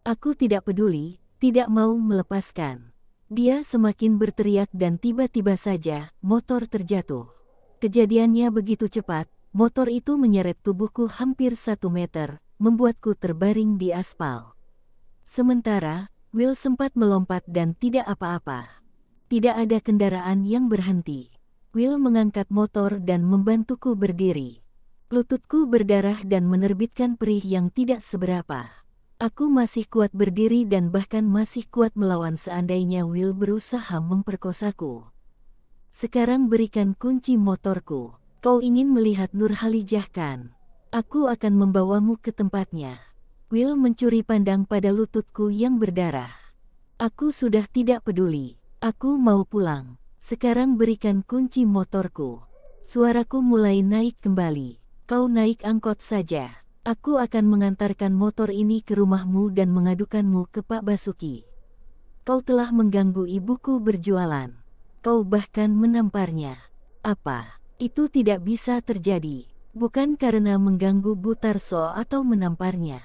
Aku tidak peduli, tidak mau melepaskan. Dia semakin berteriak dan tiba-tiba saja, motor terjatuh. Kejadiannya begitu cepat, motor itu menyeret tubuhku hampir 1 meter, membuatku terbaring di aspal. Sementara, Will sempat melompat dan tidak apa-apa. Tidak ada kendaraan yang berhenti. Will mengangkat motor dan membantuku berdiri. Lututku berdarah dan menerbitkan perih yang tidak seberapa. Aku masih kuat berdiri dan bahkan masih kuat melawan seandainya Will berusaha memperkosaku. Sekarang berikan kunci motorku. Kau ingin melihat Nurhalijah kan? Aku akan membawamu ke tempatnya. Will mencuri pandang pada lututku yang berdarah. Aku sudah tidak peduli. Aku mau pulang. Sekarang berikan kunci motorku. Suaraku mulai naik kembali. Kau naik angkot saja. Aku akan mengantarkan motor ini ke rumahmu dan mengadukanmu ke Pak Basuki. Kau telah mengganggu ibuku berjualan. Kau bahkan menamparnya. Apa? Itu tidak bisa terjadi. Bukan karena mengganggu Butarso atau menamparnya.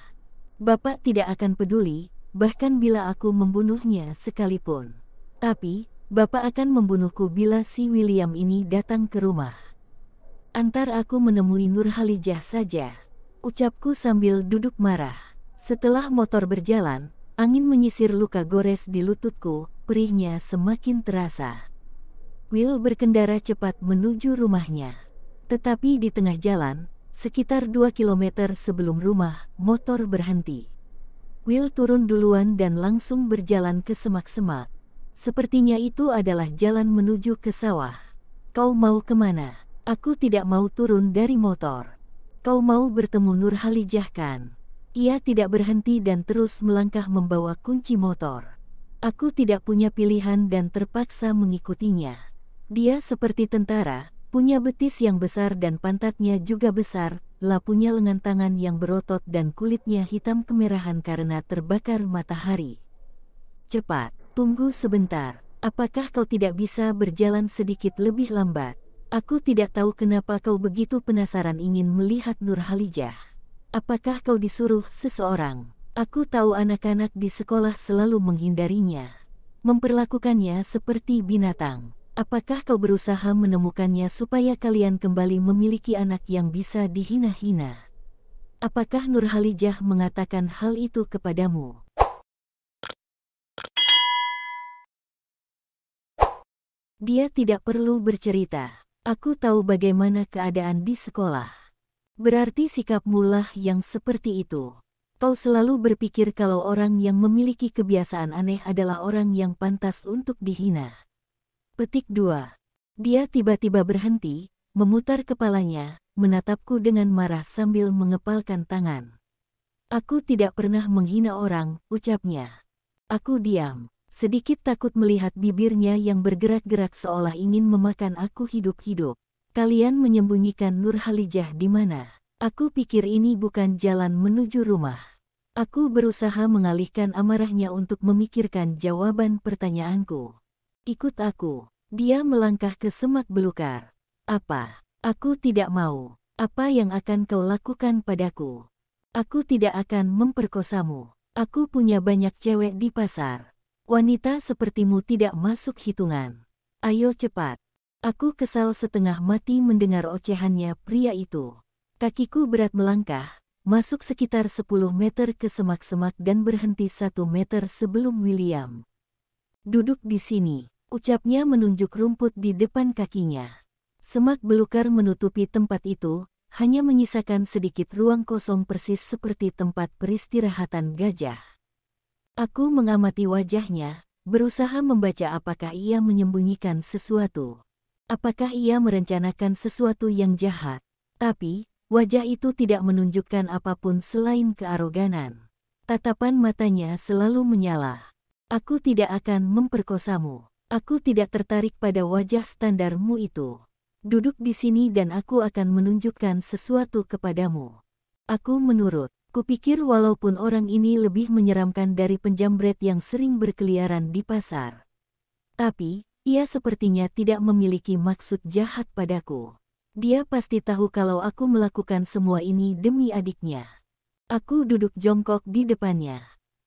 Bapak tidak akan peduli, bahkan bila aku membunuhnya sekalipun. Tapi, Bapak akan membunuhku bila si William ini datang ke rumah. Antar aku menemui Nurhalijah saja. Ucapku sambil duduk marah. Setelah motor berjalan, angin menyisir luka gores di lututku, perihnya semakin terasa. Will berkendara cepat menuju rumahnya. Tetapi di tengah jalan, sekitar 2 kilometer sebelum rumah, motor berhenti. Will turun duluan dan langsung berjalan ke semak-semak. Sepertinya itu adalah jalan menuju ke sawah. Kau mau kemana? Aku tidak mau turun dari motor. Kau mau bertemu Nurhalijah kan? Ia tidak berhenti dan terus melangkah membawa kunci motor. Aku tidak punya pilihan dan terpaksa mengikutinya. Dia seperti tentara, punya betis yang besar dan pantatnya juga besar, punya lengan tangan yang berotot dan kulitnya hitam kemerahan karena terbakar matahari. Cepat, tunggu sebentar. Apakah kau tidak bisa berjalan sedikit lebih lambat? Aku tidak tahu kenapa kau begitu penasaran ingin melihat Nurhalijah. Apakah kau disuruh seseorang? Aku tahu anak-anak di sekolah selalu menghindarinya. Memperlakukannya seperti binatang. Apakah kau berusaha menemukannya supaya kalian kembali memiliki anak yang bisa dihina-hina? Apakah Nurhalijah mengatakan hal itu kepadamu? Dia tidak perlu bercerita. Aku tahu bagaimana keadaan di sekolah. Berarti sikapmu lah yang seperti itu. Kau selalu berpikir kalau orang yang memiliki kebiasaan aneh adalah orang yang pantas untuk dihina. Petik 2. Dia tiba-tiba berhenti, memutar kepalanya, menatapku dengan marah sambil mengepalkan tangan. Aku tidak pernah menghina orang, ucapnya. Aku diam. Sedikit takut melihat bibirnya yang bergerak-gerak seolah ingin memakan aku hidup-hidup. Kalian menyembunyikan Nurhalijah di mana? Aku pikir ini bukan jalan menuju rumah. Aku berusaha mengalihkan amarahnya untuk memikirkan jawaban pertanyaanku. Ikut aku. Dia melangkah ke semak belukar. Apa? Aku tidak mau. Apa yang akan kau lakukan padaku? Aku tidak akan memperkosamu. Aku punya banyak cewek di pasar. Wanita sepertimu tidak masuk hitungan. Ayo cepat. Aku kesal setengah mati mendengar ocehannya pria itu. Kakiku berat melangkah, masuk sekitar 10 meter ke semak-semak dan berhenti 1 meter sebelum William. Duduk di sini, ucapnya menunjuk rumput di depan kakinya. Semak belukar menutupi tempat itu, hanya menyisakan sedikit ruang kosong persis seperti tempat peristirahatan gajah. Aku mengamati wajahnya, berusaha membaca apakah ia menyembunyikan sesuatu. Apakah ia merencanakan sesuatu yang jahat. Tapi, wajah itu tidak menunjukkan apapun selain kearoganan. Tatapan matanya selalu menyala. Aku tidak akan memperkosamu. Aku tidak tertarik pada wajah standarmu itu. Duduk di sini dan aku akan menunjukkan sesuatu kepadamu. Aku menurut. Kupikir walaupun orang ini lebih menyeramkan dari penjamret yang sering berkeliaran di pasar. Tapi, ia sepertinya tidak memiliki maksud jahat padaku. Dia pasti tahu kalau aku melakukan semua ini demi adiknya. Aku duduk jongkok di depannya.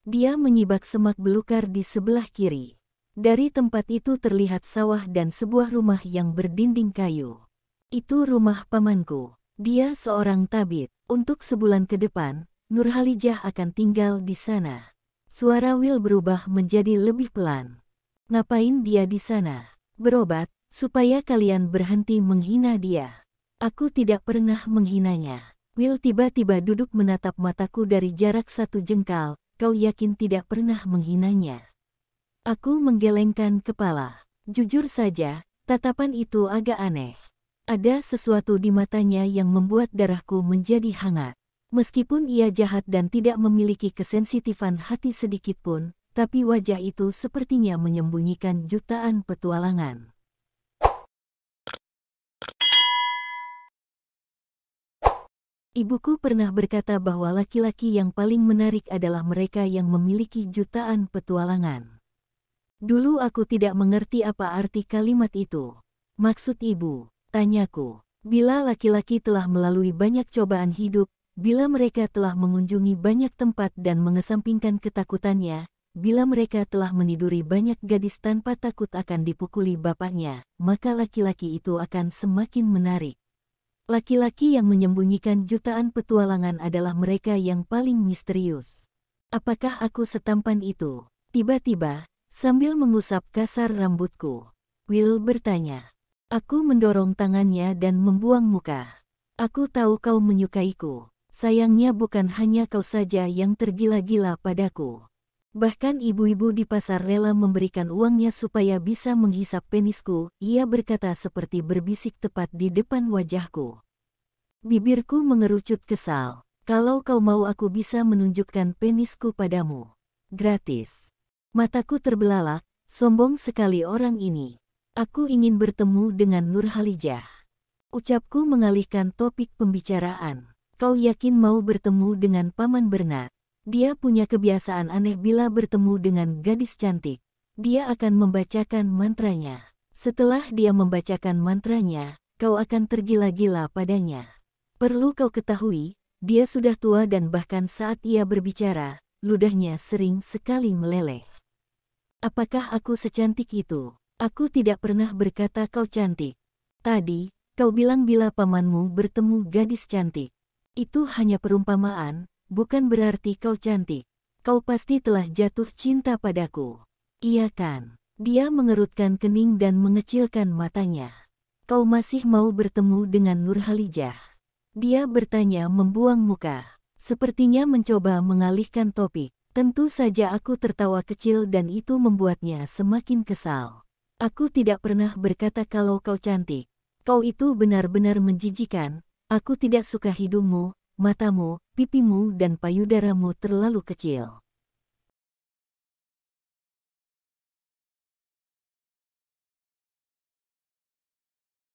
Dia menyibak semak belukar di sebelah kiri. Dari tempat itu terlihat sawah dan sebuah rumah yang berdinding kayu. Itu rumah pamanku. Dia seorang tabib. Untuk sebulan ke depan, Nurhalijah akan tinggal di sana. Suara Will berubah menjadi lebih pelan. Ngapain dia di sana? Berobat, supaya kalian berhenti menghina dia. Aku tidak pernah menghinanya. Will tiba-tiba duduk menatap mataku dari jarak 1 jengkal. Kau yakin tidak pernah menghinanya? Aku menggelengkan kepala. Jujur saja, tatapan itu agak aneh. Ada sesuatu di matanya yang membuat darahku menjadi hangat. Meskipun ia jahat dan tidak memiliki kesensitifan hati sedikitpun, tapi wajah itu sepertinya menyembunyikan jutaan petualangan. Ibuku pernah berkata bahwa laki-laki yang paling menarik adalah mereka yang memiliki jutaan petualangan. Dulu aku tidak mengerti apa arti kalimat itu. Maksud ibu, tanyaku, bila laki-laki telah melalui banyak cobaan hidup, bila mereka telah mengunjungi banyak tempat dan mengesampingkan ketakutannya, bila mereka telah meniduri banyak gadis tanpa takut akan dipukuli bapaknya, maka laki-laki itu akan semakin menarik. Laki-laki yang menyembunyikan jutaan petualangan adalah mereka yang paling misterius. Apakah aku setampan itu? Tiba-tiba, sambil mengusap kasar rambutku, Will bertanya. Aku mendorong tangannya dan membuang muka. Aku tahu kau menyukaiku. Sayangnya bukan hanya kau saja yang tergila-gila padaku. Bahkan ibu-ibu di pasar rela memberikan uangnya supaya bisa menghisap penisku, ia berkata seperti berbisik tepat di depan wajahku. Bibirku mengerucut kesal. Kalau kau mau aku bisa menunjukkan penisku padamu. Gratis. Mataku terbelalak, sombong sekali orang ini. Aku ingin bertemu dengan Nurhalijah. Ucapku mengalihkan topik pembicaraan. Kau yakin mau bertemu dengan Paman Bernard? Dia punya kebiasaan aneh bila bertemu dengan gadis cantik. Dia akan membacakan mantranya. Setelah dia membacakan mantranya, kau akan tergila-gila padanya. Perlu kau ketahui, dia sudah tua dan bahkan saat ia berbicara, ludahnya sering sekali meleleh. Apakah aku secantik itu? Aku tidak pernah berkata kau cantik. Tadi, kau bilang bila pamanmu bertemu gadis cantik. Itu hanya perumpamaan. Bukan berarti kau cantik. Kau pasti telah jatuh cinta padaku. Iya kan? Dia mengerutkan kening dan mengecilkan matanya. Kau masih mau bertemu dengan Nurhalijah? Dia bertanya membuang muka. Sepertinya mencoba mengalihkan topik. Tentu saja aku tertawa kecil dan itu membuatnya semakin kesal. Aku tidak pernah berkata kalau kau cantik. Kau itu benar-benar menjijikan. Aku tidak suka hidungmu, matamu, pipimu dan payudaramu terlalu kecil.